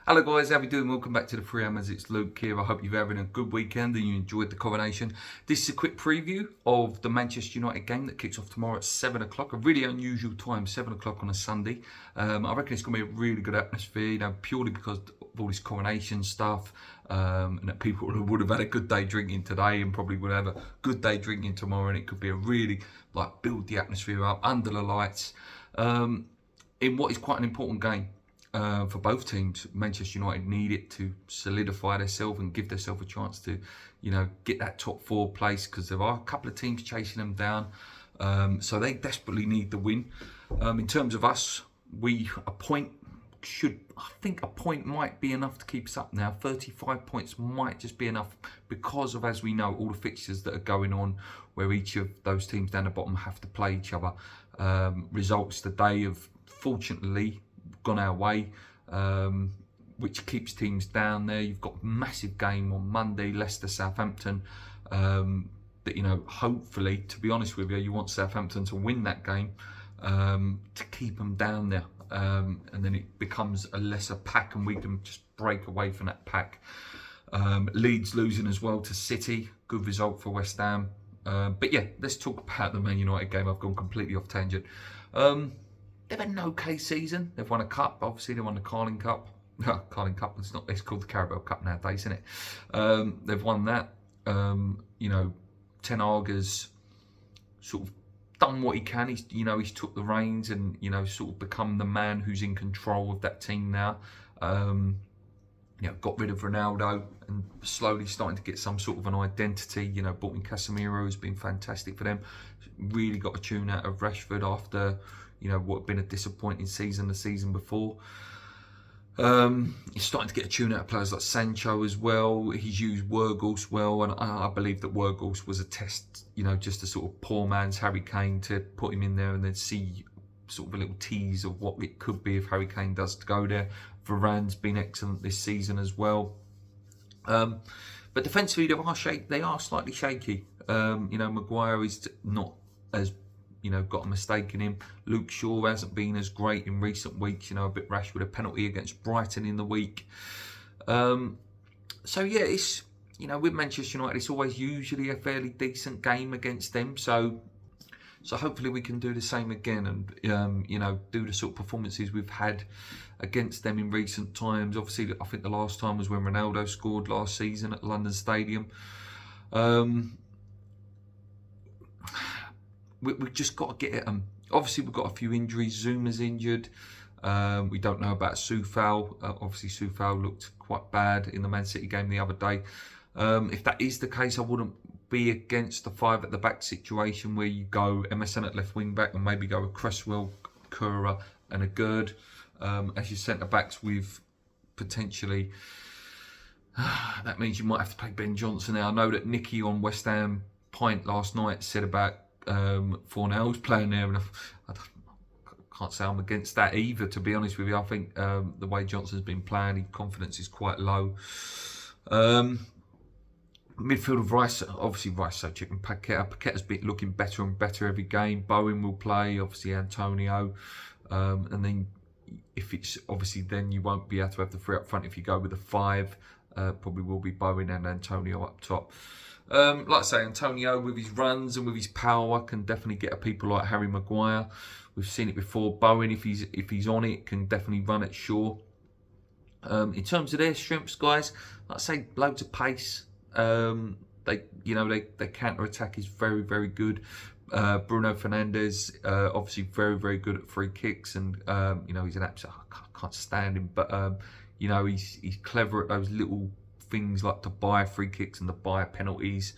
Hello guys, how are you doing? Welcome back to the Free Hammers. It's Luke here. I hope you're having a good weekend and you enjoyed the coronation. This is a quick preview of the Manchester United game that kicks off tomorrow at 7 o'clock. A really unusual time, 7 o'clock on a Sunday. I reckon it's going to be a really good atmosphere, purely because of all this coronation stuff. And that people would have had a good day drinking today and probably would have a good day drinking tomorrow. And it could be a really, build the atmosphere up under the lights in what is quite an important game. For both teams. Manchester United need it to solidify themselves and give themselves a chance to, get that top 4 place, because there are a couple of teams chasing them down. So they desperately need the win. In terms of us, a point might be enough to keep us up now. 35 points might just be enough because of, as we know, all the fixtures that are going on where each of those teams down the bottom have to play each other. Results today have fortunately gone our way, which keeps teams down there. You've got a massive game on Monday, Leicester, Southampton, that, hopefully, to be honest with you, you want Southampton to win that game to keep them down there, and then it becomes a lesser pack and we can just break away from that pack. Leeds losing as well to City, good result for West Ham. But yeah, let's talk about the Man United game. I've gone completely off tangent. They've had an okay season. They've won a cup. Obviously, they won the Carling Cup. Carling Cup. It's called the Carabao Cup nowadays, isn't it? They've won that. Ten Hag has sort of done what he can. He's took the reins and sort of become the man who's in control of that team now. Got rid of Ronaldo and slowly starting to get some sort of an identity. Brought in Casemiro, has been fantastic for them. Really got a tune out of Rashford after what had been a disappointing season the season before. He's starting to get a tune out of players like Sancho as well. He's used Weghorst well, and I believe that Weghorst was a test, just a sort of poor man's Harry Kane, to put him in there and then see sort of a little tease of what it could be if Harry Kane does go there. Varane's been excellent this season as well. But defensively, they are slightly shaky. Maguire is not as got a mistake in him. Luke Shaw hasn't been as great in recent weeks. A bit rash with a penalty against Brighton in the week. So yeah, it's with Manchester United, it's always usually a fairly decent game against them. So hopefully we can do the same again and do the sort of performances we've had against them in recent times. Obviously, I think the last time was when Ronaldo scored last season at London Stadium. We've just got to get at them. Obviously, we've got a few injuries. Zuma's injured. We don't know about Soufal. Obviously, Soufal looked quite bad in the Man City game the other day. If that is the case, I wouldn't be against the 5 at the back situation where you go MSN at left wing back and maybe go with Cresswell, Kura and a Gerd as your centre backs with potentially... that means you might have to play Ben Johnson now. I know that Nicky on West Ham Pint last night said about Fornell's playing there, and I can't say I'm against that either, to be honest with you. I think the way Johnson's been playing, his confidence is quite low. Midfield of Rice, obviously Rice, so chicken. Paqueta's been looking better and better every game. Bowen will play, obviously Antonio, and then if it's obviously, then you won't be able to have the 3 up front. If you go with the 5, probably will be Bowen and Antonio up top. Like I say, Antonio with his runs and with his power can definitely get at people like Harry Maguire. We've seen it before. Bowen, if he's on it, can definitely run at Shaw. In terms of their strengths, guys, like I say, loads of pace. They counter attack is very, very good. Bruno Fernandes, obviously very, very good at free kicks, and he's an absolute. I can't stand him, but he's clever at those little things like to buy free kicks and to buy penalties.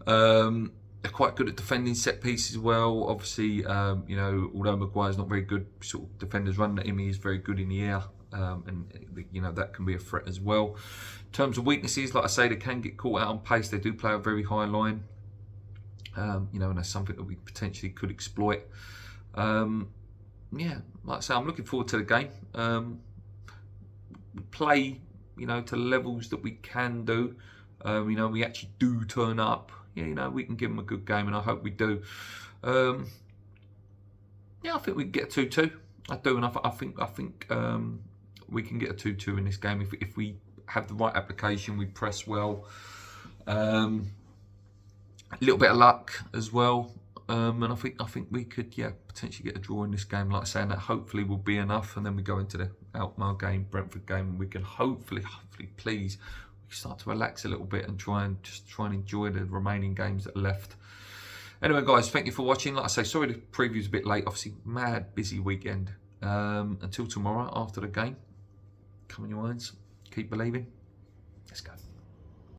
They're quite good at defending set pieces as well. Obviously, although Maguire's not very good, sort of defenders running at him, he is very good in the air, and that can be a threat as well. In terms of weaknesses, like I say, they can get caught out on pace. They do play a very high line, and that's something that we potentially could exploit. Like I say, I'm looking forward to the game. Play to levels that we can do. We actually do turn up. We can give them a good game, and I hope we do. I think we can get 2-2. I do, and I think we can get a 2-2 in this game if we have the right application, we press well. A little bit of luck as well. And I think we could, potentially get a draw in this game. Like saying that, hopefully will be enough, and then we go into the Alkmaar game, Brentford game, and we can hopefully, please, we can start to relax a little bit and try and enjoy the remaining games that are left. Anyway, guys, thank you for watching. Like I say, sorry the preview's a bit late. Obviously, mad busy weekend. Until tomorrow after the game, come on, your irons, keep believing. Let's go.